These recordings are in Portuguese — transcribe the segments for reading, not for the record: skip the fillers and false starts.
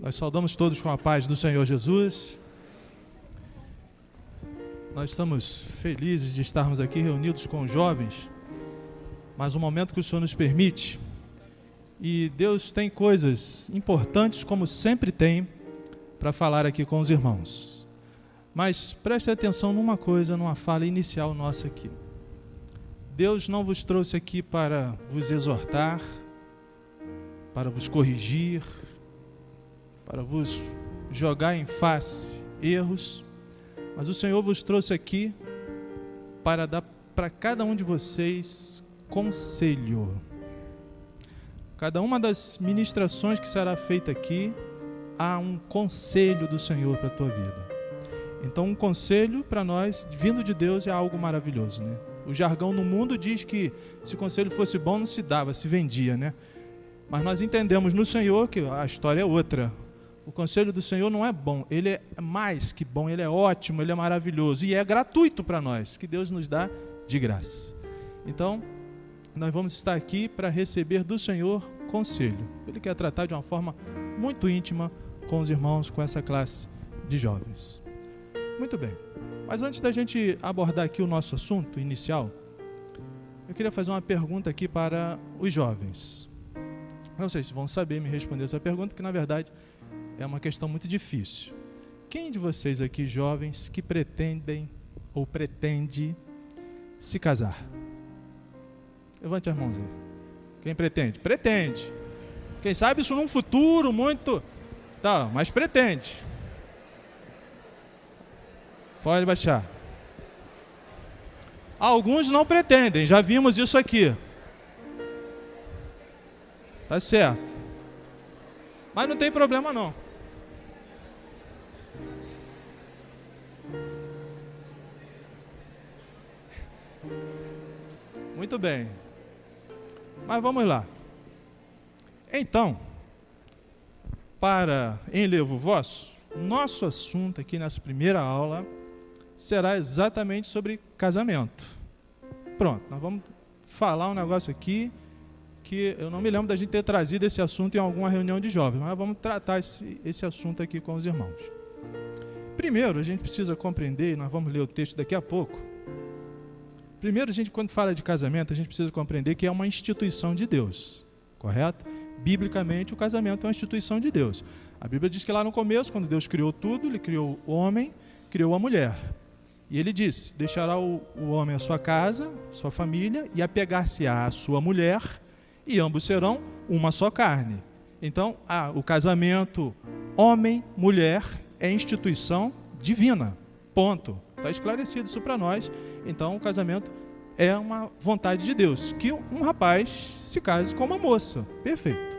Nós saudamos todos com a paz do Senhor Jesus. Nós estamos felizes de estarmos aqui reunidos com os jovens, mas um momento que o Senhor nos permite. E Deus tem coisas importantes, como sempre tem, para falar aqui com os irmãos. Mas preste atenção numa coisa, numa fala inicial nossa aqui. Deus não vos trouxe aqui para vos exortar, para vos corrigir, para vos jogar em face erros, mas o Senhor vos trouxe aqui para dar para cada um de vocês conselho. Cada uma das ministrações que será feita aqui, há um conselho do Senhor para a tua vida. Então, um conselho para nós, vindo de Deus, é algo maravilhoso, né? O jargão no mundo diz que se o conselho fosse bom, não se dava, se vendia, né? Mas nós entendemos no Senhor que a história é outra. O conselho do Senhor não é bom, ele é mais que bom, ele é ótimo, ele é maravilhoso e é gratuito para nós, que Deus nos dá de graça. Então, nós vamos estar aqui para receber do Senhor conselho. Ele quer tratar de uma forma muito íntima com os irmãos, com essa classe de jovens. Muito bem, mas antes da gente abordar aqui o nosso assunto inicial, eu queria fazer uma pergunta aqui para os jovens. Não sei se vão saber me responder essa pergunta, que na verdade é uma questão muito difícil. Quem de vocês aqui, jovens, que pretendem ou pretende se casar? Levante as mãos aí. Quem pretende? Pretende. Quem sabe isso num futuro muito... Tá, mas pretende. Pode baixar. Alguns não pretendem, já vimos isso aqui. Tá certo. Mas não tem problema não. Muito bem. Mas vamos lá. Então, para enlevo vosso, nosso assunto aqui nessa primeira aula será exatamente sobre casamento. Pronto, nós vamos falar um negócio aqui que eu não me lembro da gente ter trazido esse assunto em alguma reunião de jovens, mas vamos tratar esse assunto aqui com os irmãos. Primeiro, a gente precisa compreender, e nós vamos ler o texto daqui a pouco. Primeiro, a gente, quando fala de casamento, a gente precisa compreender que é uma instituição de Deus, correto? Biblicamente, o casamento é uma instituição de Deus. A Bíblia diz que lá no começo, quando Deus criou tudo, Ele criou o homem, criou a mulher. E Ele disse, deixará o homem a sua casa, sua família, e apegar-se-á à sua mulher, e ambos serão uma só carne. Então, o casamento homem-mulher é instituição divina. Ponto. Está esclarecido isso para nós. Então, o casamento é uma vontade de Deus, que um rapaz se case com uma moça. Perfeito.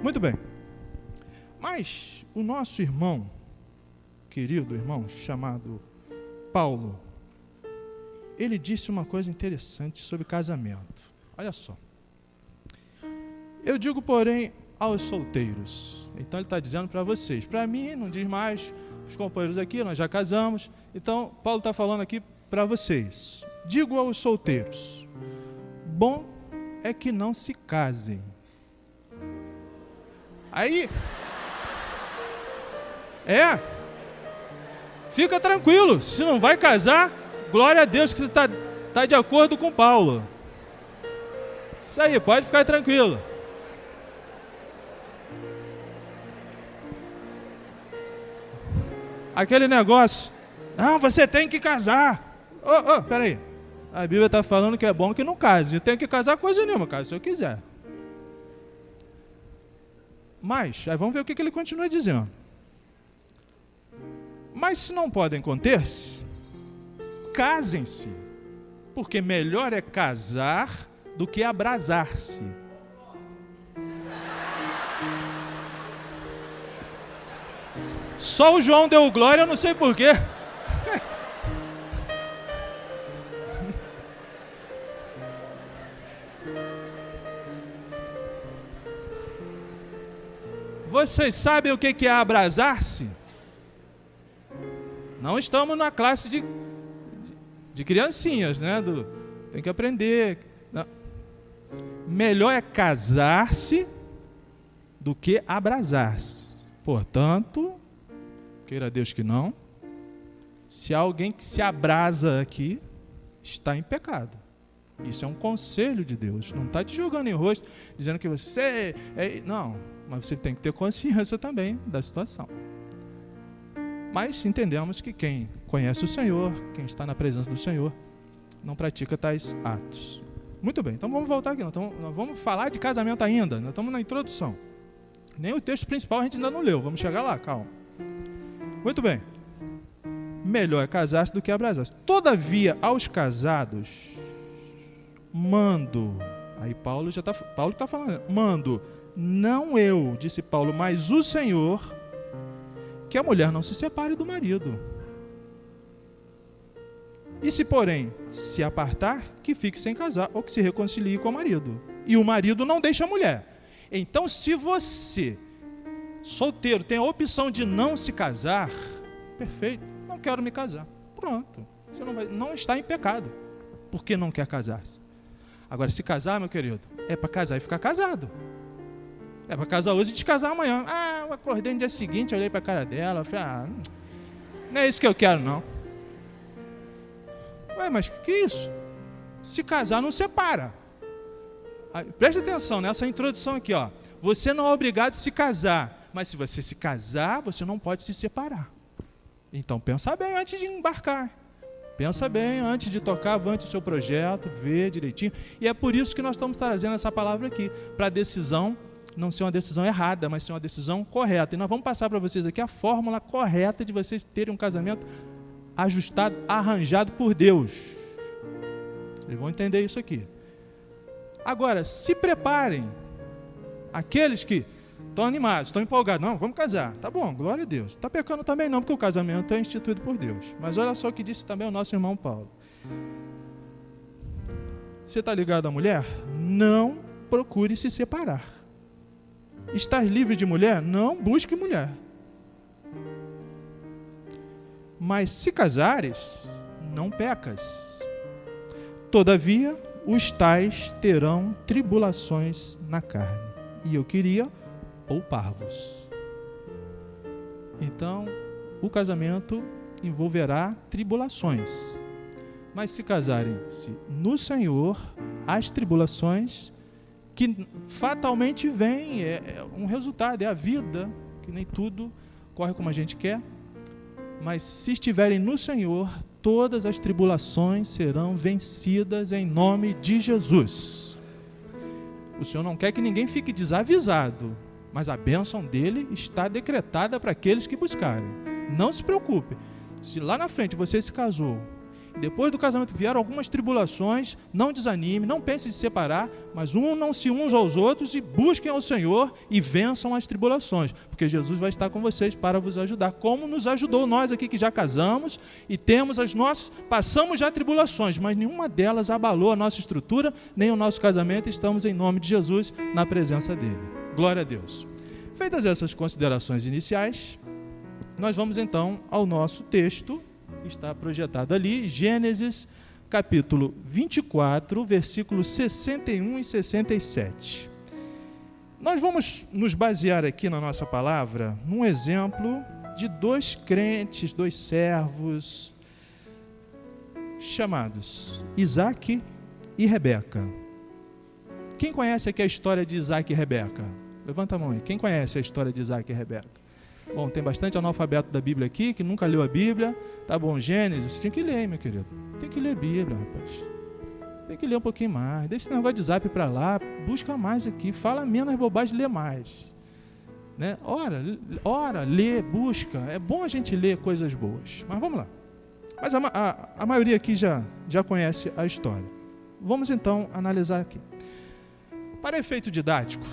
Muito bem. Mas o nosso irmão, querido irmão, chamado Paulo, ele disse uma coisa interessante sobre casamento. Olha só. Eu digo, porém, aos solteiros. Então ele está dizendo para vocês. Para mim, não diz mais, os companheiros aqui, nós já casamos. Então, Paulo está falando aqui para vocês. Digo aos solteiros, bom é que não se casem. Aí, fica tranquilo, se não vai casar, glória a Deus que você está de acordo com Paulo. Isso aí, pode ficar tranquilo. Aquele negócio, não, você tem que casar. Peraí, a Bíblia está falando que é bom que não case. Eu tenho que casar coisa nenhuma, cara, se eu quiser. Mas, aí vamos ver o que ele continua dizendo. Mas se não podem conter-se, casem-se, porque melhor é casar do que abrasar-se. Só o João deu glória, eu não sei porquê. Vocês sabem o que é abrasar-se? Não estamos na classe de criancinhas, né? Tem que aprender. Não. Melhor é casar-se do que abrasar-se. Portanto, queira Deus que não, se há alguém que se abrasa aqui, está em pecado. Isso é um conselho de Deus. Não está te jogando em rosto, dizendo que você não, mas você tem que ter consciência também da situação. Mas entendemos que quem conhece o Senhor, quem está na presença do Senhor, não pratica tais atos. Muito bem, então vamos voltar aqui. Nós vamos falar de casamento ainda. Nós estamos na introdução. Nem o texto principal a gente ainda não leu. Vamos chegar lá, calma. Muito bem. Melhor é casar-se do que abrasar-se. Todavia, aos casados, mando. Aí Paulo está falando. Mando, não eu, disse Paulo, mas o Senhor, que a mulher não se separe do marido. E se, porém, se apartar, que fique sem casar ou que se reconcilie com o marido. E o marido não deixa a mulher. Então, se você, solteiro, tem a opção de não se casar, perfeito, não quero me casar. Pronto. Você não está em pecado, porque não quer casar-se. Agora, se casar, meu querido, é para casar e ficar casado. É para casar hoje e descasar amanhã. Eu acordei no dia seguinte, olhei para a cara dela, falei, não é isso que eu quero, não. Ué, mas que é isso? Se casar, não separa. Preste atenção nessa introdução aqui, ó. Você não é obrigado a se casar, mas se você se casar, você não pode se separar. Então, pensa bem antes de embarcar. Pensa bem antes de tocar avante o seu projeto, ver direitinho. E é por isso que nós estamos trazendo essa palavra aqui, para a decisão não ser uma decisão errada, mas ser uma decisão correta. E nós vamos passar para vocês aqui a fórmula correta de vocês terem um casamento ajustado, arranjado por Deus. Vocês vão entender isso aqui. Agora, se preparem. Aqueles que estão animados, estão empolgados. Não, vamos casar. Tá bom, glória a Deus. Está pecando também não, porque o casamento é instituído por Deus. Mas olha só o que disse também o nosso irmão Paulo. Você está ligado à mulher? Não procure se separar. Estás livre de mulher? Não busque mulher. Mas se casares, não pecas. Todavia, os tais terão tribulações na carne. E eu queria poupar-vos. Então, o casamento envolverá tribulações. Mas se casarem-se no Senhor, as tribulações que fatalmente vêm, é um resultado, é a vida, que nem tudo corre como a gente quer. Mas se estiverem no Senhor, todas as tribulações serão vencidas em nome de Jesus. O Senhor não quer que ninguém fique desavisado, mas a bênção dele está decretada para aqueles que buscarem. Não se preocupe, se lá na frente você se casou, e depois do casamento vieram algumas tribulações, não desanime, não pense em se separar, mas unam-se uns aos outros e busquem ao Senhor e vençam as tribulações, porque Jesus vai estar com vocês para vos ajudar, como nos ajudou nós aqui que já casamos e temos as nossas, passamos já tribulações, mas nenhuma delas abalou a nossa estrutura, nem o nosso casamento. Estamos em nome de Jesus na presença dele. Glória a Deus. Feitas essas considerações iniciais, nós vamos então ao nosso texto, que está projetado ali, Gênesis capítulo 24, versículos 61 e 67. Nós vamos nos basear aqui na nossa palavra num exemplo de dois crentes, dois servos, chamados Isaac e Rebeca. Quem conhece aqui a história de Isaac e Rebeca? Levanta a mão aí. Quem conhece a história de Isaac e Rebeca? Bom, tem bastante analfabeto da Bíblia aqui, que nunca leu a Bíblia. Tá bom, Gênesis, você tem que ler, meu querido. Tem que ler a Bíblia, rapaz. Tem que ler um pouquinho mais. Deixa esse negócio de zap para lá, busca mais aqui. Fala menos bobagem, lê mais. Né? Ora, lê, busca. É bom a gente ler coisas boas. Mas vamos lá. Mas a maioria aqui já conhece a história. Vamos então analisar aqui. Para efeito didático,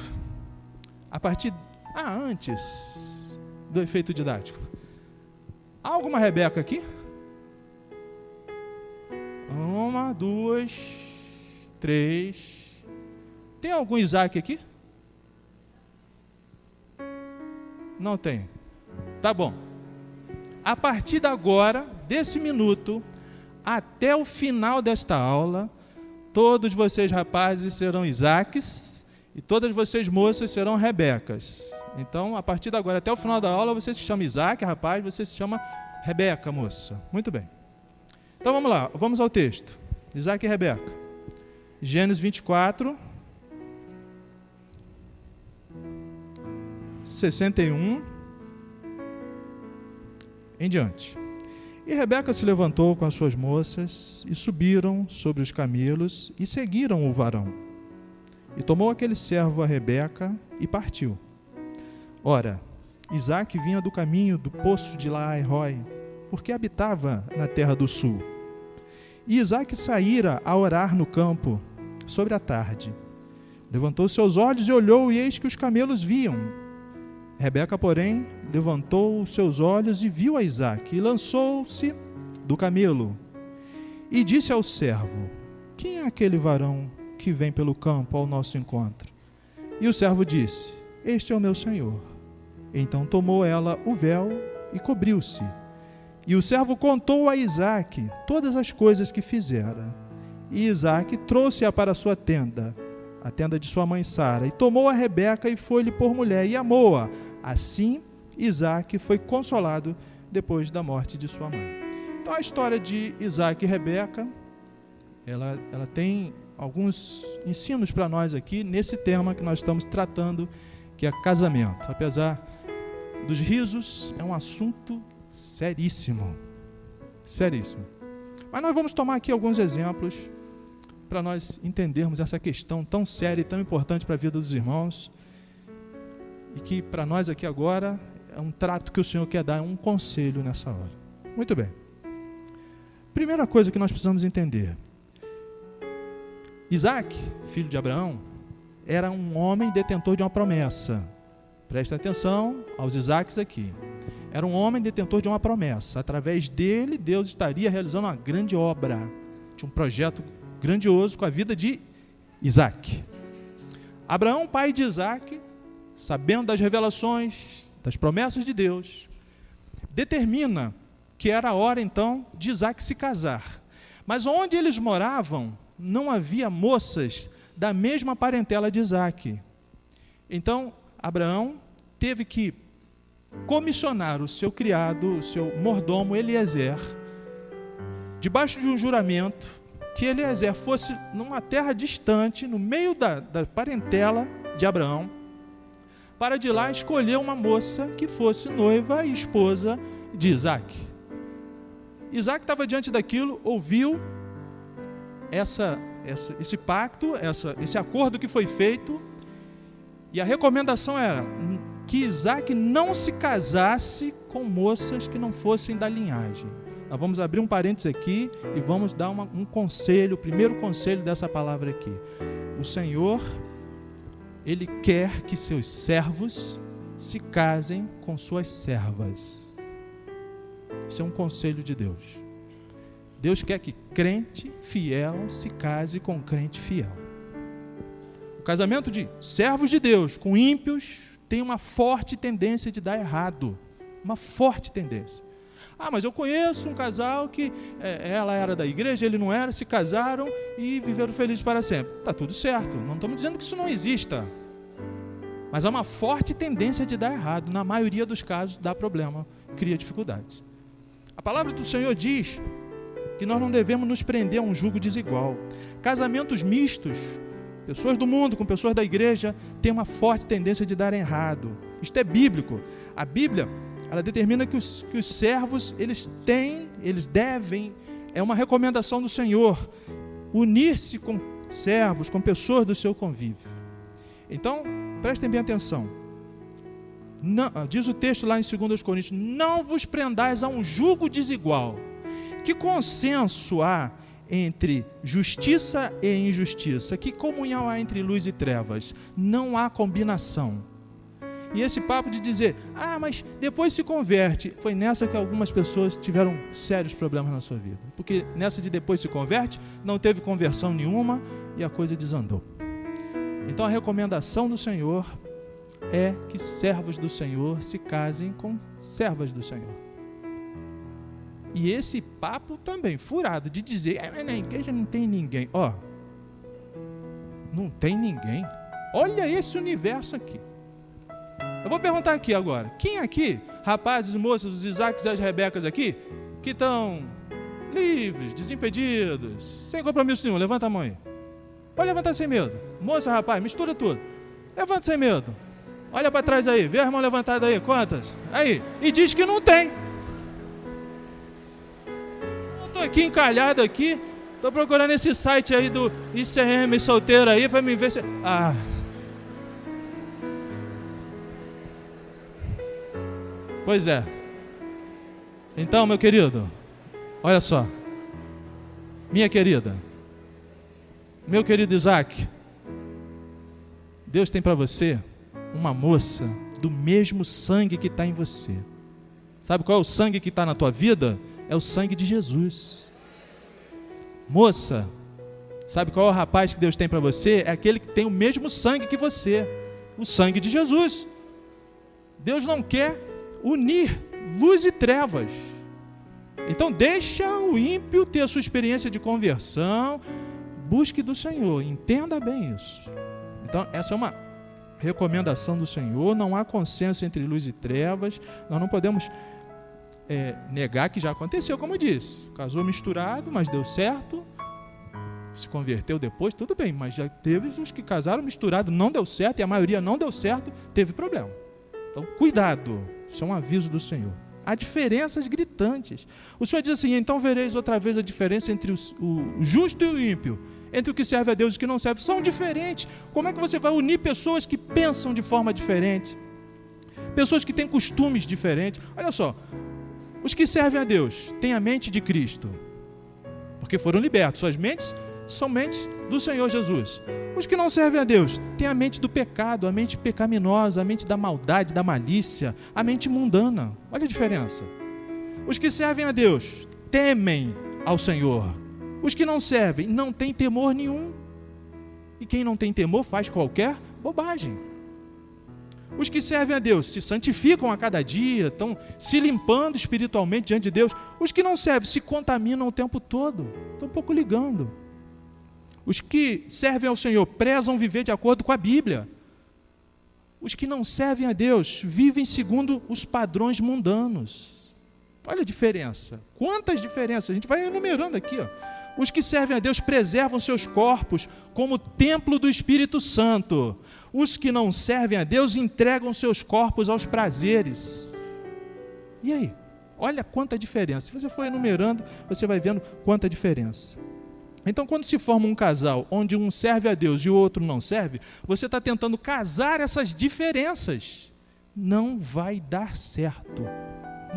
antes do efeito didático, há alguma Rebeca aqui? 1, 2, 3. Tem algum Isaac aqui? Não tem. Tá bom. A partir de agora, desse minuto, até o final desta aula, todos vocês rapazes serão Isaques e todas vocês moças serão Rebecas. Então, a partir de agora, até o final da aula, você se chama Isaac, rapaz, você se chama Rebeca, moça. Muito bem. Então, vamos lá, vamos ao texto. Isaac e Rebeca. Gênesis 24, 61 em diante. E Rebeca se levantou com as suas moças e subiram sobre os camelos e seguiram o varão. E tomou aquele servo a Rebeca e partiu. Ora, Isaque vinha do caminho do poço de Laai-Roi, porque habitava na terra do sul. E Isaque saíra a orar no campo, sobre a tarde. Levantou seus olhos e olhou, e eis que os camelos viam. Rebeca, porém, levantou os seus olhos e viu a Isaque, e lançou-se do camelo. E disse ao servo: quem é aquele varão que vem pelo campo ao nosso encontro? E o servo disse: este é o meu senhor. Então tomou ela o véu e cobriu-se. E o servo contou a Isaque todas as coisas que fizera. E Isaque trouxe-a para a sua tenda, a tenda de sua mãe Sara, e tomou a Rebeca e foi-lhe por mulher, e amou-a. Assim, Isaque foi consolado depois da morte de sua mãe. Então, a história de Isaque e Rebeca, ela tem alguns ensinos para nós aqui, nesse tema que nós estamos tratando, que é casamento. Apesar dos risos, é um assunto seríssimo. Seríssimo. Mas nós vamos tomar aqui alguns exemplos para nós entendermos essa questão tão séria e tão importante para a vida dos irmãos, e que para nós aqui agora é um trato que o Senhor quer dar, é um conselho nessa hora. Muito bem. Primeira coisa que nós precisamos entender: Isaque, filho de Abraão, era um homem detentor de uma promessa. Presta atenção aos Isaques aqui. Era um homem detentor de uma promessa. Através dele, Deus estaria realizando uma grande obra. Tinha um projeto grandioso com a vida de Isaque. Abraão, pai de Isaque, sabendo das revelações, das promessas de Deus, determina que era a hora então de Isaque se casar. Mas onde eles moravam, não havia moças da mesma parentela de Isaque. Então, Abraão teve que comissionar o seu criado, o seu mordomo Eliezer, debaixo de um juramento, que Eliezer fosse numa terra distante, no meio da parentela de Abraão, para de lá escolher uma moça que fosse noiva e esposa de Isaque. Isaque estava diante daquilo, ouviu esse pacto, esse acordo que foi feito, e a recomendação era que Isaque não se casasse com moças que não fossem da linhagem. Nós vamos abrir um parênteses aqui e vamos dar um conselho, o primeiro conselho dessa palavra aqui. O Senhor, Ele quer que seus servos se casem com suas servas. Isso é um conselho de Deus. Deus quer que crente fiel se case com crente fiel. O casamento de servos de Deus com ímpios tem uma forte tendência de dar errado. Uma forte tendência. Ah, mas eu conheço um casal que ela era da igreja, ele não era, se casaram e viveram felizes para sempre. Está tudo certo, não estamos dizendo que isso não exista. Mas há uma forte tendência de dar errado. Na maioria dos casos dá problema, cria dificuldades. A palavra do Senhor diz que nós não devemos nos prender a um jugo desigual. Casamentos mistos, pessoas do mundo com pessoas da igreja, têm uma forte tendência de dar errado. Isto é bíblico. A Bíblia, ela determina que os servos, eles devem, é uma recomendação do Senhor, unir-se com servos, com pessoas do seu convívio. Então, prestem bem atenção. Não, diz o texto lá em 2 Coríntios, não vos prendais a um jugo desigual. Que consenso há entre justiça e injustiça? Que comunhão há entre luz e trevas? Não há combinação. E esse papo de dizer, mas depois se converte, foi nessa que algumas pessoas tiveram sérios problemas na sua vida. Porque nessa de depois se converte, não teve conversão nenhuma e a coisa desandou. Então a recomendação do Senhor é que servos do Senhor se casem com servas do Senhor. E esse papo também, furado, de dizer, mas na igreja não tem ninguém. Não tem ninguém. Olha esse universo aqui. Eu vou perguntar aqui agora. Quem aqui, rapazes e moças, os Isaques e as Rebecas aqui, que estão livres, desimpedidos, sem compromisso nenhum, levanta a mão aí. Pode levantar sem medo. Moça, rapaz, mistura tudo. Levanta sem medo. Olha para trás aí, vê a mão levantada aí, quantas? Aí, e diz que não tem. Eu estou aqui encalhado aqui, estou procurando esse site aí do ICM solteiro aí para me ver se... Pois é. Então, meu querido, olha só. Minha querida, meu querido Isaac, Deus tem para você uma moça do mesmo sangue que está em você. Sabe qual é o sangue que está na tua vida? É o sangue de Jesus. Moça, sabe qual é o rapaz que Deus tem para você? É aquele que tem o mesmo sangue que você, o sangue de Jesus. Deus não quer unir luz e trevas. Então deixa o ímpio ter a sua experiência de conversão, busque do Senhor, entenda bem isso. Então essa é uma recomendação do Senhor, não há consenso entre luz e trevas, nós não podemos negar que já aconteceu, como eu disse, casou misturado, mas deu certo, se converteu depois, tudo bem, mas já teve os que casaram misturado, não deu certo, e a maioria não deu certo, teve problema. Então cuidado, isso é um aviso do Senhor. Há diferenças gritantes. O Senhor diz assim: então vereis outra vez a diferença entre o justo e o ímpio, entre o que serve a Deus e o que não serve. São diferentes. Como é que você vai unir pessoas que pensam de forma diferente? Pessoas que têm costumes diferentes. Olha só, os que servem a Deus têm a mente de Cristo, porque foram libertos. Suas mentes são mentes do Senhor Jesus. Os que não servem a Deus têm a mente do pecado, a mente pecaminosa, a mente da maldade, da malícia, a mente mundana. Olha a diferença. Os que servem a Deus temem ao Senhor. Os que não servem não têm temor nenhum. E quem não tem temor faz qualquer bobagem. Os que servem a Deus se santificam a cada dia, estão se limpando espiritualmente diante de Deus. Os que não servem se contaminam o tempo todo, estão um pouco ligando. Os que servem ao Senhor prezam viver de acordo com a Bíblia. Os que não servem a Deus vivem segundo os padrões mundanos. Olha a diferença. Quantas diferenças? A gente vai enumerando aqui. Os que servem a Deus preservam seus corpos como templo do Espírito Santo. Os que não servem a Deus entregam seus corpos aos prazeres. E aí? Olha quanta diferença. Se você for enumerando, você vai vendo quanta diferença. Então, quando se forma um casal onde um serve a Deus e o outro não serve, você está tentando casar essas diferenças. Não vai dar certo.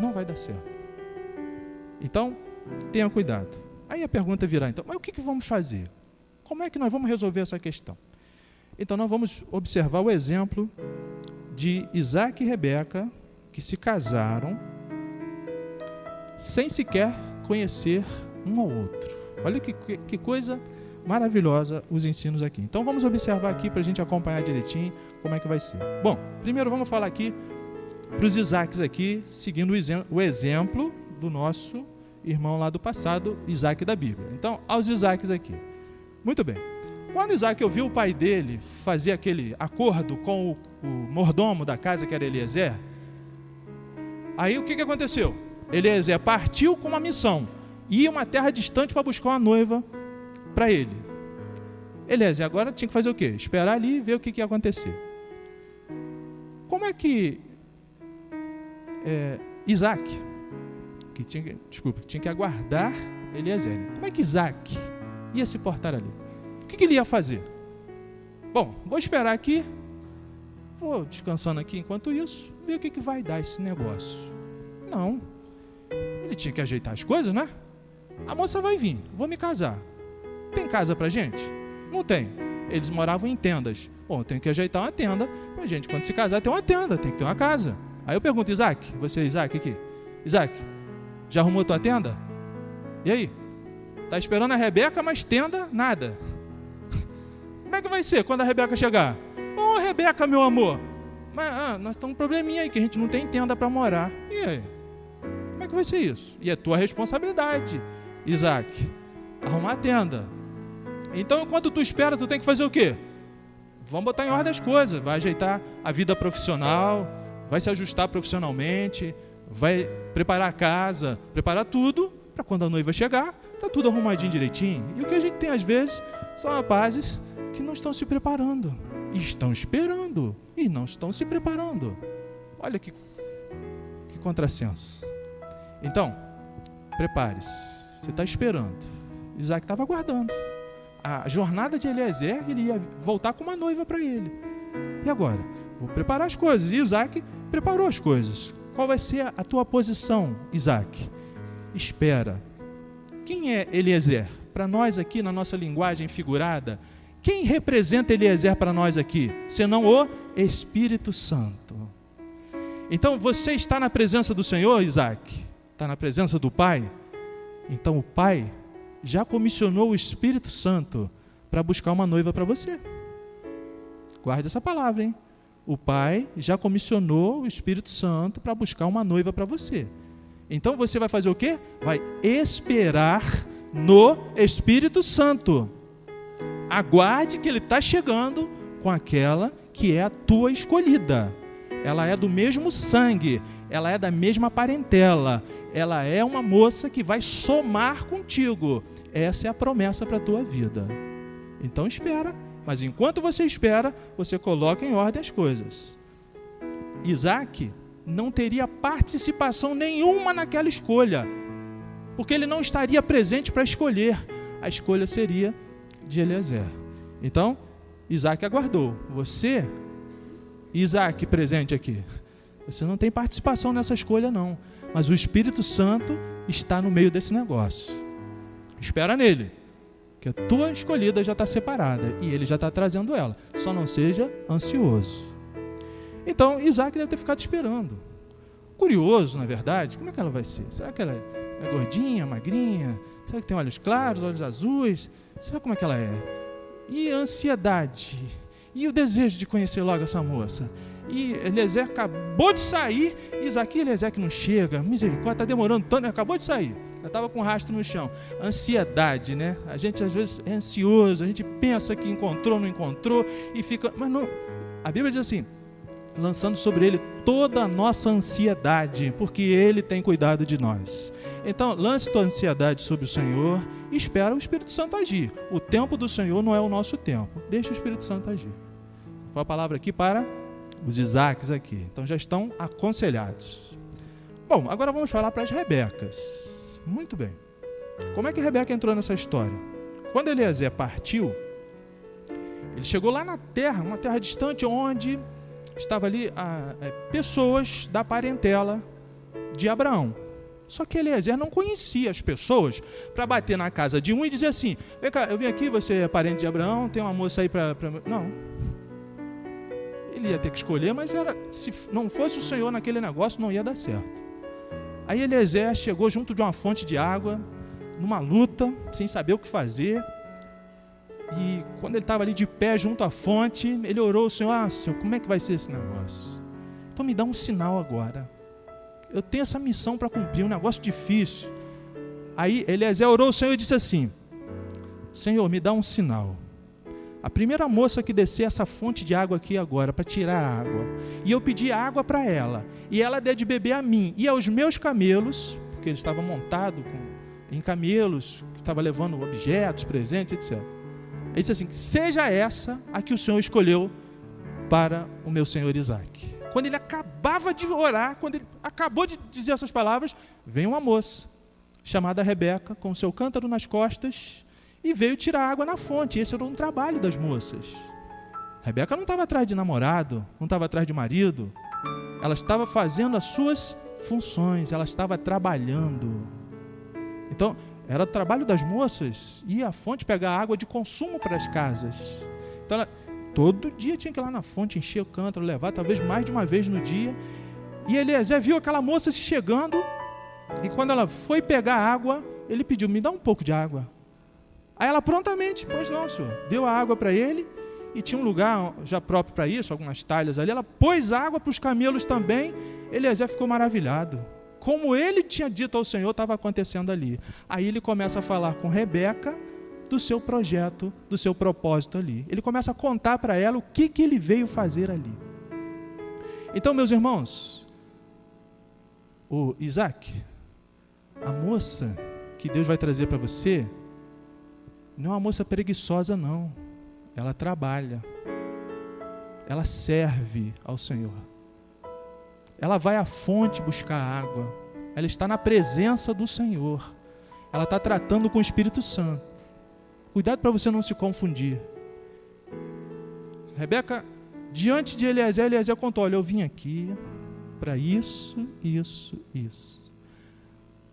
Não vai dar certo. Então, tenha cuidado. Aí a pergunta virá, então, mas o que vamos fazer? Como é que nós vamos resolver essa questão? Então, nós vamos observar o exemplo de Isaac e Rebeca, que se casaram sem sequer conhecer um ao outro. Olha que coisa maravilhosa os ensinos aqui. Então vamos observar aqui para a gente acompanhar direitinho como é que vai ser. Bom, primeiro vamos falar aqui para os Isaques aqui, seguindo o exemplo do nosso irmão lá do passado, Isaac da Bíblia. Então, aos Isaques aqui. Muito bem. Quando Isaac ouviu o pai dele fazer aquele acordo com o mordomo da casa, que era Eliezer, aí o que aconteceu? Eliezer partiu com uma missão. Ia uma terra distante para buscar uma noiva para ele. Eliezer agora tinha que fazer o quê? Esperar ali e ver o que ia acontecer. Como é que Isaac, tinha que aguardar Eliezer. Como é que Isaac ia se portar ali? O que ele ia fazer? Bom, vou esperar aqui, vou descansando aqui enquanto isso, ver o que vai dar esse negócio. Não, ele tinha que ajeitar as coisas, né? A moça vai vir, vou me casar. Tem casa pra gente? Não tem. Eles moravam em tendas. Bom, tem que ajeitar uma tenda pra gente, quando se casar, ter uma tenda, tem que ter uma casa. Aí eu pergunto, Isaac, você Isaac aqui, Isaac, já arrumou tua tenda? E aí? Tá esperando a Rebeca, mas tenda, nada. Como é que vai ser quando a Rebeca chegar? Ô, Rebeca, meu amor, mas nós temos um probleminha aí, que a gente não tem tenda para morar. E aí? Como é que vai ser isso? E é tua responsabilidade, Isaac, arrumar a tenda. Então, enquanto tu espera, tu tem que fazer o quê? vamos botar em ordem as coisas, vai ajeitar a vida profissional, vai se ajustar profissionalmente, vai preparar a casa, preparar tudo, para quando a noiva chegar, tá tudo arrumadinho direitinho. E o que a gente tem às vezes são rapazes que não estão se preparando, estão esperando e não estão se preparando. Olha que contrassenso. Então, prepare-se, você está esperando. Isaac estava aguardando. A jornada de Eliezer, ele ia voltar com uma noiva para ele. E agora? Vou preparar as coisas. E Isaac preparou as coisas. Qual vai ser a tua posição, Isaac? Espera. Quem é Eliezer? Para nós aqui, na nossa linguagem figurada, quem representa Eliezer para nós aqui? Senão o Espírito Santo. Então, você está na presença do Senhor, Isaac? Está na presença do Pai? Então, o Pai já comissionou o Espírito Santo para buscar uma noiva para você. Guarde essa palavra, hein? O Pai já comissionou o Espírito Santo para buscar uma noiva para você. Então você vai fazer o quê? Vai esperar no Espírito Santo. Aguarde que ele está chegando com aquela que é a tua escolhida. Ela é do mesmo sangue, ela é da mesma parentela, ela é uma moça que vai somar contigo. Essa é a promessa para a tua vida. Então espera, mas enquanto você espera, você coloca em ordem as coisas. Isaac não teria participação nenhuma naquela escolha, porque ele não estaria presente para escolher. A escolha seria de Eliezer. Então, Isaac aguardou. Você, Isaac presente aqui, você não tem participação nessa escolha não, mas o Espírito Santo está no meio desse negócio. Espera nele, que a tua escolhida já está separada e ele já está trazendo ela. Só não seja ansioso. Então, Isaac deve ter ficado esperando. Curioso, na verdade, como é que ela vai ser? Será que ela é gordinha, magrinha? Será que tem olhos claros, olhos azuis? Será como é que ela é? E a ansiedade? E o desejo de conhecer logo essa moça? E Eliezer acabou de sair, Isaac e Eliezer que não chega, misericórdia, está demorando tanto, acabou de sair, já estava com o rastro no chão. Ansiedade, né? A gente às vezes é ansioso, a gente pensa que encontrou, não encontrou, e fica, mas não, a Bíblia diz assim, lançando sobre ele toda a nossa ansiedade, porque ele tem cuidado de nós. Então, lance tua ansiedade sobre o Senhor e espera o Espírito Santo agir. O tempo do Senhor não é o nosso tempo. Deixa o Espírito Santo agir. Foi a palavra aqui para os Isaques aqui. Então, já estão aconselhados. Bom, agora vamos falar para as Rebecas. Muito bem. Como é que Rebeca entrou nessa história? Quando Eliezer partiu, ele chegou lá na terra, uma terra distante, onde estava ali pessoas da parentela de Abraão. Só que Eliezer não conhecia as pessoas para bater na casa de um e dizer assim, vem cá, eu vim aqui, você é parente de Abraão, tem uma moça aí para... Não. Ele ia ter que escolher, mas se não fosse o Senhor naquele negócio, não ia dar certo. Aí Eliezer chegou junto de uma fonte de água, numa luta, sem saber o que fazer. E quando ele estava ali de pé junto à fonte, ele orou ao Senhor, Senhor, como é que vai ser esse negócio? Então me dá um sinal agora. Eu tenho essa missão para cumprir, um negócio difícil. Aí Eliezer orou ao Senhor e disse assim, Senhor, me dá um sinal. A primeira moça que descer essa fonte de água aqui agora, para tirar a água, e eu pedi água para ela, e ela der de beber a mim, e aos meus camelos, porque ele estava montado em camelos, que estava levando objetos, presentes, etc. Ele disse assim, seja essa a que o Senhor escolheu para o meu senhor Isaac. Quando ele acabava de orar, quando ele acabou de dizer essas palavras, veio uma moça, chamada Rebeca, com seu cântaro nas costas, e veio tirar água na fonte. Esse era um trabalho das moças. Rebeca não estava atrás de namorado, não estava atrás de marido, ela estava fazendo as suas funções, ela estava trabalhando. Então, era o trabalho das moças ir à fonte pegar água de consumo para as casas. Então, ela, todo dia tinha que ir lá na fonte, encher o cântaro, levar, talvez mais de uma vez no dia. E Eliezer viu aquela moça se chegando, e quando ela foi pegar água, ele pediu, me dá um pouco de água. Aí ela prontamente, pois não, senhor, deu a água para ele, e tinha um lugar já próprio para isso, algumas talhas ali, ela pôs água para os camelos também. Eliezer ficou maravilhado. Como ele tinha dito ao Senhor, estava acontecendo ali. Aí ele começa a falar com Rebeca do seu projeto, do seu propósito ali. Ele começa a contar para ela o que ele veio fazer ali. Então, meus irmãos, o Isaac, a moça que Deus vai trazer para você, não é uma moça preguiçosa, não. Ela trabalha. Ela serve ao Senhor. Ela vai à fonte buscar água. Ela está na presença do Senhor. Ela está tratando com o Espírito Santo. Cuidado para você não se confundir. Rebeca, diante de Eliezer contou, olha, eu vim aqui para isso.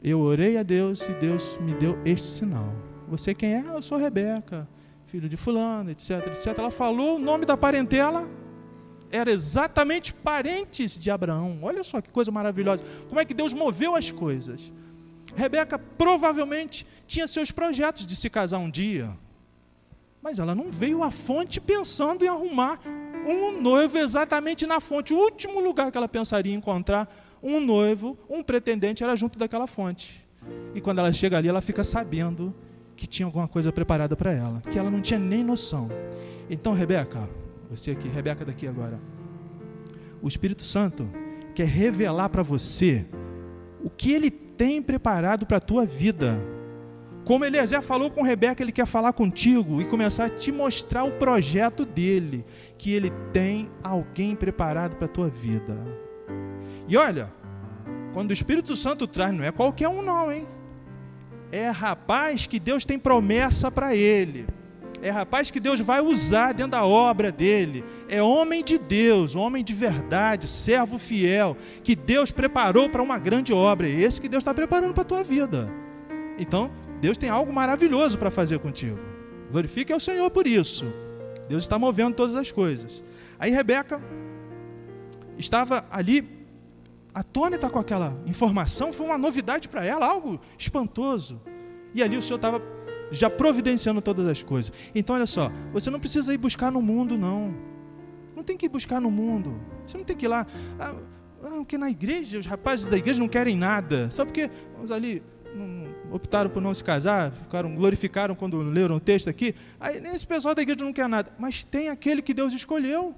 Eu orei a Deus e Deus me deu este sinal. Você quem é? Eu sou Rebeca, filho de fulano, etc. Ela falou o nome da parentela, era exatamente parentes de Abraão. Olha só que coisa maravilhosa. Como é que Deus moveu as coisas. Rebeca provavelmente tinha seus projetos de se casar um dia, mas ela não veio à fonte pensando em arrumar um noivo exatamente na fonte. O último lugar que ela pensaria em encontrar um noivo, um pretendente, era junto daquela fonte. E quando ela chega ali, ela fica sabendo que tinha alguma coisa preparada para ela, que ela não tinha nem noção. Então, Rebeca, você aqui, Rebeca daqui agora, o Espírito Santo quer revelar para você o que Ele tem preparado para a tua vida. Como Eliezer falou com Rebeca, Ele quer falar contigo e começar a te mostrar o projeto dEle, que Ele tem alguém preparado para a tua vida. E olha, quando o Espírito Santo traz, não é qualquer um não, hein? É rapaz que Deus tem promessa para ele. É rapaz que Deus vai usar dentro da obra dele. É homem de Deus, homem de verdade, servo fiel, que Deus preparou para uma grande obra. É esse que Deus está preparando para a tua vida. Então, Deus tem algo maravilhoso para fazer contigo. Glorifique ao Senhor por isso. Deus está movendo todas as coisas. Aí Rebeca estava ali atônita com aquela informação, foi uma novidade para ela, algo espantoso. E ali o Senhor estava já providenciando todas as coisas. Então, olha só, você não precisa ir buscar no mundo, não. Não tem que ir buscar no mundo. Você não tem que ir lá. Porque na igreja, os rapazes da igreja não querem nada. Só porque uns ali optaram por não se casar, glorificaram quando leram o texto aqui. Aí esse pessoal da igreja não quer nada. Mas tem aquele que Deus escolheu.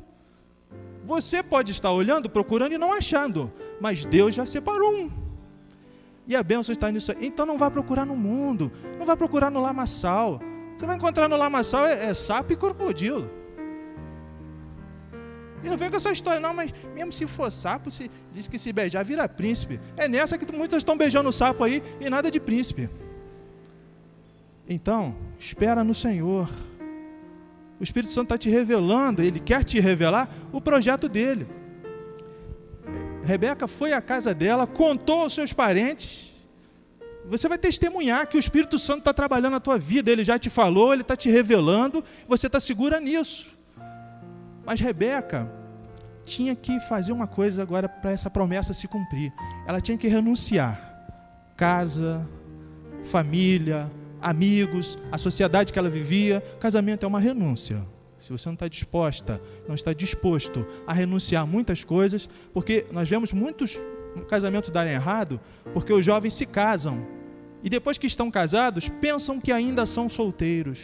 Você pode estar olhando, procurando e não achando, mas Deus já separou um. E a bênção está nisso aí. Então não vá procurar no mundo, não vá procurar no lamaçal. Você vai encontrar no lamaçal sapo e crocodilo. E não vem com essa história não, mas mesmo se for sapo, se diz que se beijar vira príncipe. É nessa que muitas estão beijando o sapo aí e nada de príncipe. Então, espera no Senhor. O Espírito Santo está te revelando, Ele quer te revelar o projeto dele. Rebeca foi à casa dela, contou aos seus parentes. Você vai testemunhar que o Espírito Santo está trabalhando na tua vida, Ele já te falou, Ele está te revelando, você está segura nisso. Mas Rebeca tinha que fazer uma coisa agora para essa promessa se cumprir. Ela tinha que renunciar. Casa, família, amigos, a sociedade que ela vivia. Casamento é uma renúncia. Se você não está disposta, não está disposto a renunciar a muitas coisas, porque nós vemos muitos casamentos darem errado, porque os jovens se casam e depois que estão casados, pensam que ainda são solteiros,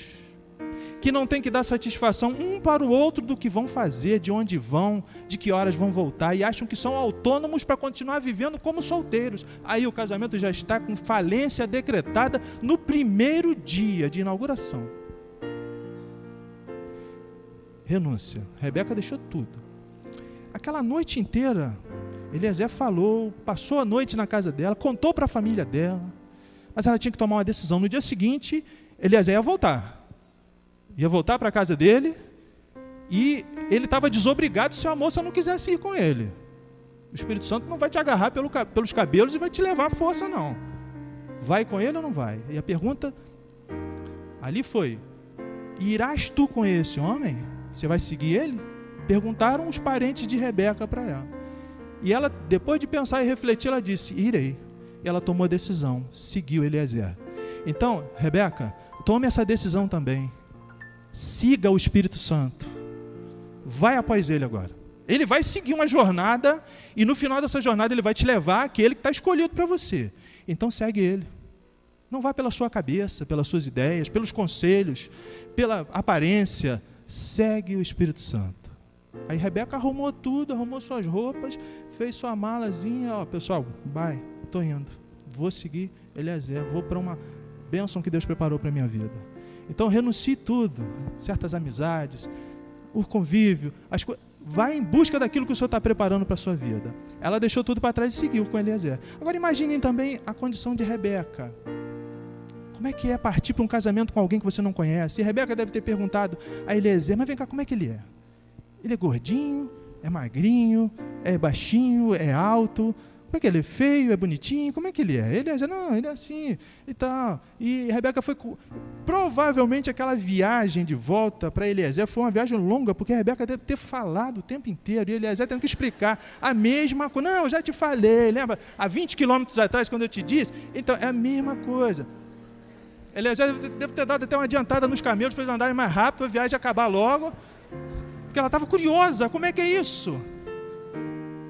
que não tem que dar satisfação um para o outro do que vão fazer, de onde vão, de que horas vão voltar, e acham que são autônomos para continuar vivendo como solteiros. Aí o casamento já está com falência decretada no primeiro dia de inauguração. Renúncia. Rebeca deixou tudo. Aquela noite inteira, Eliezer falou, passou a noite na casa dela, contou para a família dela, mas ela tinha que tomar uma decisão. No dia seguinte, Eliezer ia voltar para a casa dele, e ele estava desobrigado se a moça não quisesse ir com ele. O Espírito Santo não vai te agarrar pelos cabelos e vai te levar à força, não. Vai com ele ou não vai? E a pergunta ali foi: irás tu com esse homem? Você vai seguir ele? Perguntaram os parentes de Rebeca para ela. E ela, depois de pensar e refletir, ela disse: irei. E ela tomou a decisão, seguiu Eliezer. Então, Rebeca, tome essa decisão também. Siga o Espírito Santo. Vai após ele agora. Ele vai seguir uma jornada, e no final dessa jornada ele vai te levar àquele que está escolhido para você. Então segue ele. Não vá pela sua cabeça, pelas suas ideias, pelos conselhos, pela aparência. Segue o Espírito Santo. Aí Rebeca arrumou tudo, arrumou suas roupas, fez sua malazinha. Ó, pessoal, vai, estou indo. Vou seguir Eliezer, vou para uma bênção que Deus preparou para a minha vida. Então renuncie tudo, certas amizades, o convívio, vai em busca daquilo que o Senhor está preparando para a sua vida. Ela deixou tudo para trás e seguiu com Eliezer. Agora imaginem também a condição de Rebeca. Como é que é partir para um casamento com alguém que você não conhece? E Rebeca deve ter perguntado a Eliezer, mas vem cá, como é que ele é? Ele é gordinho, é magrinho, é baixinho, é alto? Como é que ele é? Feio, é bonitinho? Como é que ele é? Eliezer, não, ele é assim e tal. E Rebeca foi... Provavelmente aquela viagem de volta para Eliezer foi uma viagem longa, porque a Rebeca deve ter falado o tempo inteiro, e Eliezer tendo que explicar a mesma coisa. Não, eu já te falei, lembra? Há 20 quilômetros atrás, quando eu te disse. Então, é a mesma coisa. Eliezer deve ter dado até uma adiantada nos camelos para eles andarem mais rápido, a viagem acabar logo, porque ela estava curiosa. Como é que é isso?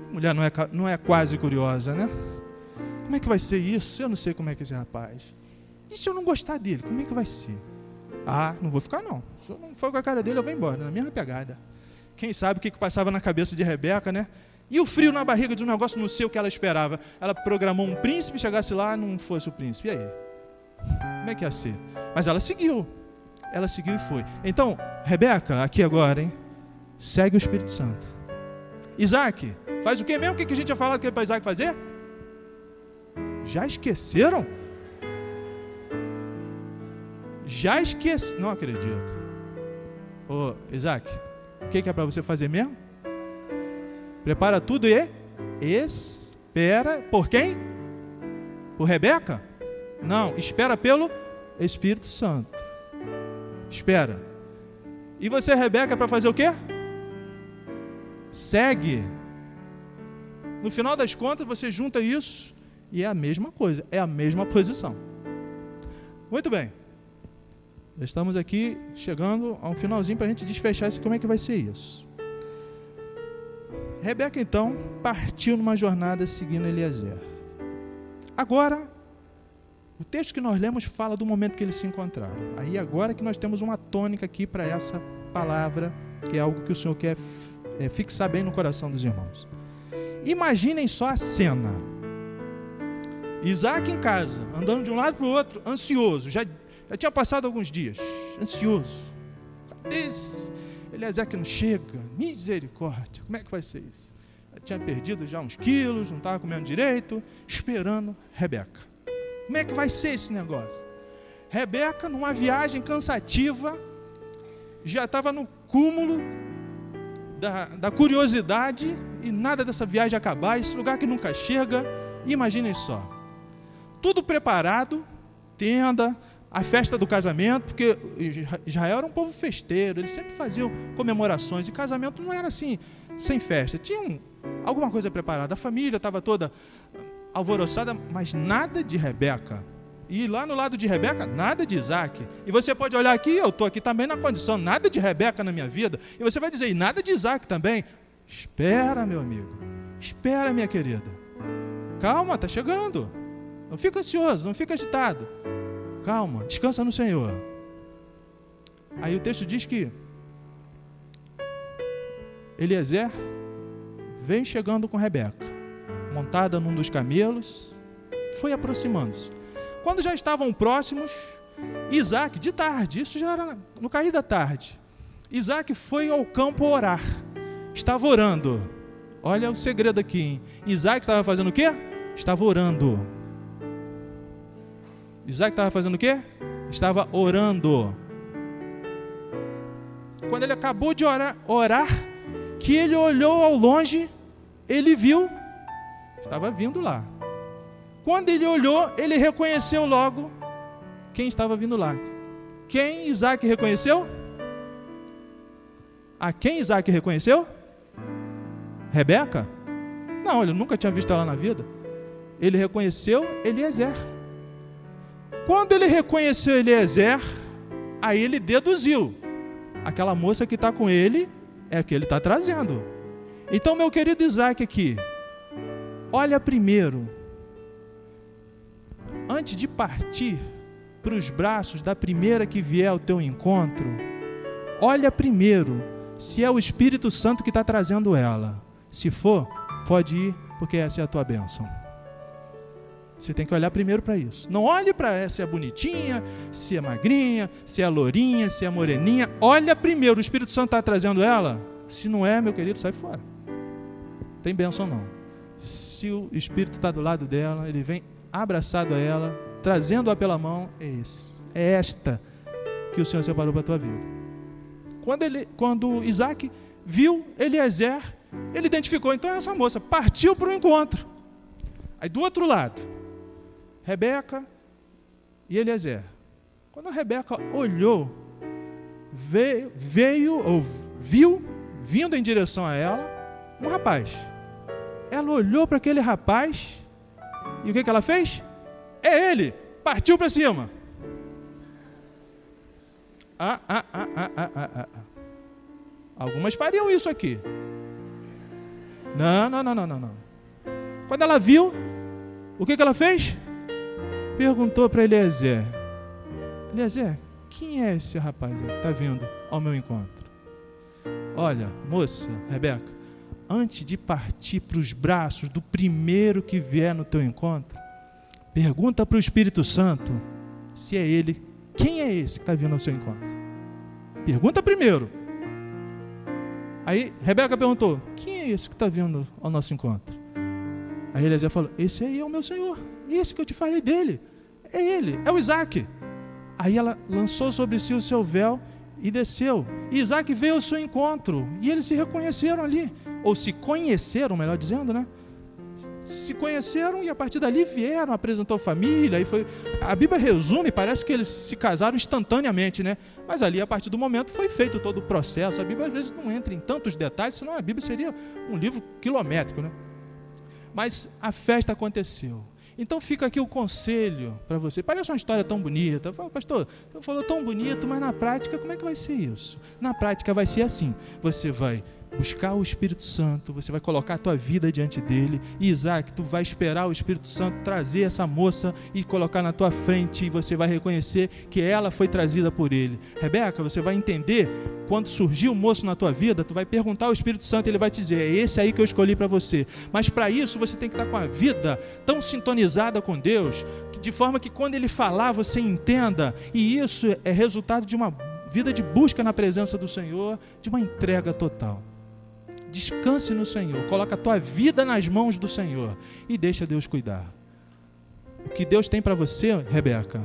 Mulher não é quase curiosa, né? Como é que vai ser isso? Eu não sei como é que é esse rapaz. E se eu não gostar dele, como é que vai ser? Ah, não vou ficar não. Se eu não for com a cara dele, eu vou embora, na mesma pegada. Quem sabe o que passava na cabeça de Rebeca, né? E o frio na barriga de um negócio, não sei o que ela esperava. Ela programou um príncipe, chegasse lá, não fosse o príncipe. E aí? Como é que ia ser? Mas ela seguiu. Ela seguiu e foi. Então, Rebeca, aqui agora, hein? Segue o Espírito Santo. Isaac, faz o que mesmo? O que a gente tinha falado que é para Isaac fazer? Já esqueceram? Já esqueci. Não acredito. Ô, Isaac, o que é para você fazer mesmo? Prepara tudo e espera. Por quem? Por Rebeca? Não, espera pelo Espírito Santo. Espera. E você, Rebeca, para fazer o quê? Segue. No final das contas, você junta isso e é a mesma coisa, é a mesma posição. Muito bem. Já estamos aqui chegando a um finalzinho para a gente desfechar como é que vai ser isso. Rebeca, então, partiu numa jornada seguindo Eliezer. Agora, o texto que nós lemos fala do momento que eles se encontraram. Aí agora que nós temos uma tônica aqui para essa palavra, que é algo que o Senhor quer fixar bem no coração dos irmãos. Imaginem só a cena. Isaac em casa, andando de um lado para o outro, ansioso. Já tinha passado alguns dias, ansioso. Cadê esse Eliezer que não chega? Misericórdia, como é que vai ser isso? Já tinha perdido já uns quilos, não estava comendo direito, esperando Rebeca. Como é que vai ser esse negócio? Rebeca, numa viagem cansativa, já estava no cúmulo da curiosidade e nada dessa viagem acabar, esse lugar que nunca chega. Imaginem só, tudo preparado, tenda, a festa do casamento, porque Israel era um povo festeiro, eles sempre faziam comemorações, e casamento não era assim, sem festa, tinha alguma coisa preparada, a família estava toda alvoroçada, mas nada de Rebeca. E lá no lado de Rebeca, nada de Isaac. E você pode olhar aqui, eu estou aqui também na condição, nada de Rebeca na minha vida. E você vai dizer, e nada de Isaac também. Espera, meu amigo. Espera, minha querida. Calma, está chegando. Não fica ansioso, não fica agitado. Calma, descansa no Senhor. Aí o texto diz que Eliezer vem chegando com Rebeca, montada num dos camelos, foi aproximando-se. Quando já estavam próximos, Isaac, de tarde, isso já era no cair da tarde, Isaac foi ao campo orar, estava orando. Olha o segredo aqui, hein? Isaac estava fazendo o quê? Estava orando. Isaac estava fazendo o quê? Estava orando. Quando ele acabou de orar, que ele olhou ao longe, ele viu, estava vindo lá. Quando ele olhou, ele reconheceu logo quem estava vindo lá. Quem Isaac reconheceu? A quem Isaac reconheceu? Rebeca? Não, ele nunca tinha visto ela na vida. Ele reconheceu Eliezer. Quando ele reconheceu Eliezer, aí ele deduziu. Aquela moça que está com ele é a que ele está trazendo. Então, meu querido Isaac aqui, olha primeiro. antes de partir para os braços da primeira que vier ao teu encontro, olha primeiro se é o Espírito Santo que está trazendo ela. Se for, pode ir, porque essa é a tua bênção. Você tem que olhar primeiro para isso. Não olhe para se é bonitinha, se é magrinha, se é lourinha, se é moreninha. Olha primeiro, o Espírito Santo está trazendo ela? Se não é, meu querido, sai fora. Tem bênção não. Se o Espírito está do lado dela, ele vem abraçado a ela, trazendo-a pela mão, é esta que o Senhor separou para a tua vida. Quando Isaac viu Eliezer, ele identificou, então essa moça partiu para o encontro. Aí do outro lado, Rebeca e Eliezer. Quando a Rebeca olhou, viu, vindo em direção a ela, um rapaz. Ela olhou para aquele rapaz e o que ela fez? É ele, partiu para cima. Algumas fariam isso aqui. Não. Quando ela viu, o que ela fez? Perguntou para Eliezer: Eliezer, quem é esse rapaz que está vindo ao meu encontro? Olha, moça, Rebeca, antes de partir para os braços do primeiro que vier no teu encontro, pergunta para o Espírito Santo se é ele. Quem é esse que está vindo ao seu encontro? Pergunta primeiro. Aí Rebeca perguntou: quem é esse que está vindo ao nosso encontro? Aí Eliezer falou: esse aí é o meu Senhor, esse que eu te falei dele, é ele, é o Isaac. Aí ela lançou sobre si o seu véu e desceu, e Isaac veio ao seu encontro, e eles se reconheceram ali, ou se conheceram, melhor dizendo, né? Se conheceram e a partir dali vieram, apresentou família, e foi. A Bíblia resume, parece que eles se casaram instantaneamente, né? Mas ali, a partir do momento, foi feito todo o processo. A Bíblia às vezes não entra em tantos detalhes, senão a Bíblia seria um livro quilométrico, né? Mas a festa aconteceu. Então fica aqui o conselho para você. Parece uma história tão bonita. Pastor, você falou tão bonito, mas na prática como é que vai ser isso? Na prática vai ser assim. Você vai buscar o Espírito Santo, você vai colocar a tua vida diante dele. E Isaac, tu vai esperar o Espírito Santo trazer essa moça e colocar na tua frente, e você vai reconhecer que ela foi trazida por ele. Rebeca, você vai entender, quando surgir o moço na tua vida, tu vai perguntar ao Espírito Santo, ele vai te dizer: é esse aí que eu escolhi para você. Mas para isso você tem que estar com a vida tão sintonizada com Deus, de forma que quando ele falar você entenda, e isso é resultado de uma vida de busca na presença do Senhor, de uma entrega total. Descanse no Senhor, coloca a tua vida nas mãos do Senhor e deixa Deus cuidar. O que Deus tem para você, Rebeca,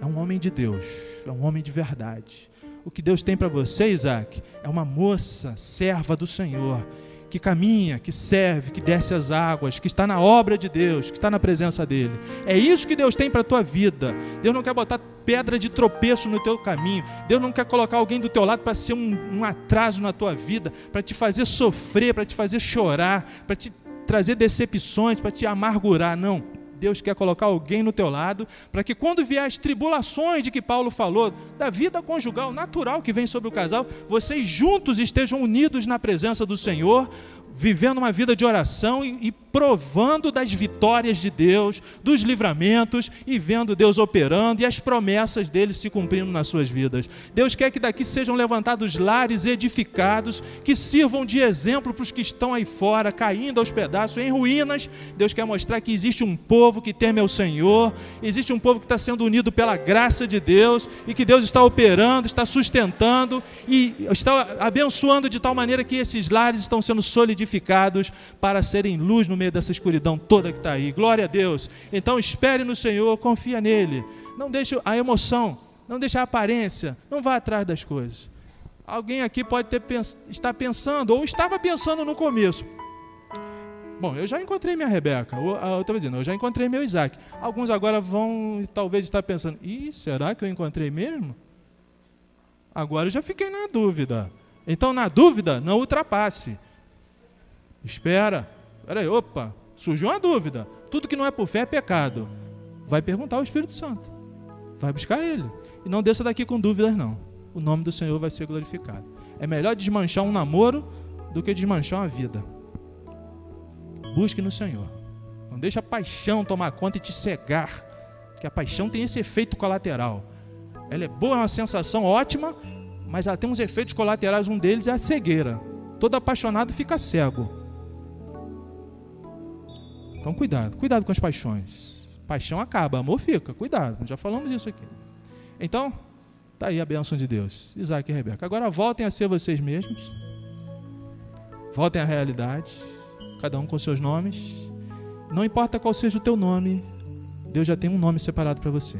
é um homem de Deus, é um homem de verdade. O que Deus tem para você, Isaac, é uma moça, serva do Senhor, que caminha, que serve, que desce as águas, que está na obra de Deus, que está na presença dEle. É isso que Deus tem para a tua vida. Deus não quer botar pedra de tropeço no teu caminho. Deus não quer colocar alguém do teu lado para ser um atraso na tua vida, para te fazer sofrer, para te fazer chorar, para te trazer decepções, para te amargurar. Não. Deus quer colocar alguém no teu lado, para que quando vier as tribulações de que Paulo falou, da vida conjugal natural que vem sobre o casal, vocês juntos estejam unidos na presença do Senhor, vivendo uma vida de oração e provando das vitórias de Deus, dos livramentos, e vendo Deus operando e as promessas dele se cumprindo nas suas vidas. Deus quer que daqui sejam levantados lares edificados, que sirvam de exemplo para os que estão aí fora, caindo aos pedaços, em ruínas. Deus quer mostrar que existe um povo que teme ao Senhor, existe um povo que está sendo unido pela graça de Deus, e que Deus está operando, está sustentando e está abençoando de tal maneira que esses lares estão sendo solidificados para serem luz no meio dessa escuridão toda que está aí. Glória a Deus. Então espere no Senhor, confia nele. Não deixe a emoção, não deixe a aparência, não vá atrás das coisas. Alguém aqui pode estar pensando, ou estava pensando no começo: bom, eu já encontrei minha Rebeca, eu estava dizendo, eu já encontrei meu Isaac. Alguns agora vão talvez estar pensando: será que eu encontrei mesmo? Agora eu já fiquei na dúvida. Então, na dúvida, não ultrapasse. Espera aí, opa, surgiu uma dúvida. Tudo que não é por fé é pecado. Vai perguntar ao Espírito Santo, vai buscar ele, e não desça daqui com dúvidas não. O nome do Senhor vai ser glorificado. É melhor desmanchar um namoro do que desmanchar uma vida. Busque no Senhor. Não deixe a paixão tomar conta e te cegar. Que a paixão tem esse efeito colateral. Ela é boa, é uma sensação ótima, mas ela tem uns efeitos colaterais. Um deles é a cegueira. Todo apaixonado fica cego. Então cuidado com as paixões. Paixão acaba, amor fica, cuidado, já falamos disso aqui. Então, está aí a bênção de Deus, Isaac e Rebeca. Agora voltem a ser vocês mesmos, voltem à realidade, cada um com seus nomes. Não importa qual seja o teu nome, Deus já tem um nome separado para você.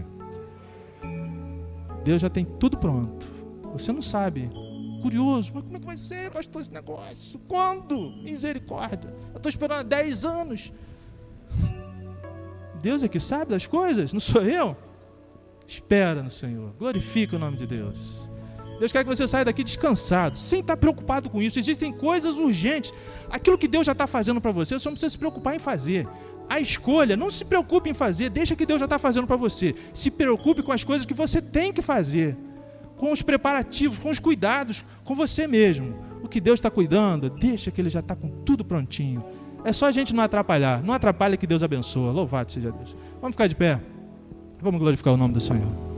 Deus já tem tudo pronto. Você não sabe, curioso, mas como é que vai ser, pastor, esse negócio? Quando? Misericórdia, eu estou esperando há 10 anos. Deus é que sabe das coisas, não sou eu. Espera no Senhor, glorifica o nome de Deus. Deus quer que você saia daqui descansado, sem estar preocupado com isso. Existem coisas urgentes. Aquilo que Deus já está fazendo para você só não precisa se preocupar em fazer. A escolha, não se preocupe em fazer, deixa que Deus já está fazendo para você. Se preocupe com as coisas que você tem que fazer, com os preparativos, com os cuidados, com você mesmo. O que Deus está cuidando, deixa que Ele já está com tudo prontinho. É só a gente não atrapalhar. Não atrapalha que Deus abençoa. Louvado seja Deus. Vamos ficar de pé. Vamos glorificar o nome do Senhor.